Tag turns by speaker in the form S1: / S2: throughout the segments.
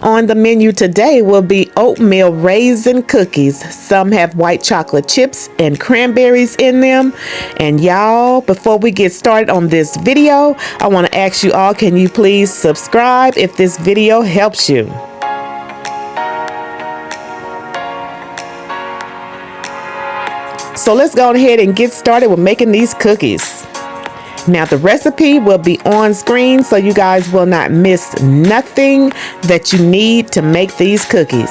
S1: On the menu today will be oatmeal raisin cookies. Some have white chocolate chips and cranberries in them. And y'all, before we get started on this video, I want to ask you all, can you please subscribe if this video helps you? So let's go ahead and get started with making these cookies. Now the recipe will be on screen so you guys will not miss nothing that you need to make these cookies.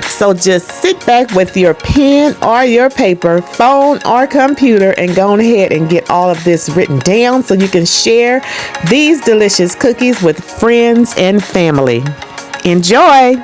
S1: So just sit back with your pen or your paper, phone or computer, and go ahead and get all of this written down so you can share these delicious cookies with friends and family. Enjoy!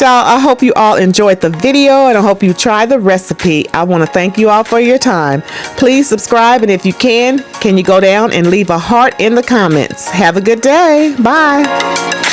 S1: Y'all, I hope you all enjoyed the video and I hope you try the recipe. I want to thank you all for your time. Please subscribe, and if you can you go down and leave a heart in the comments. Have a good day. Bye.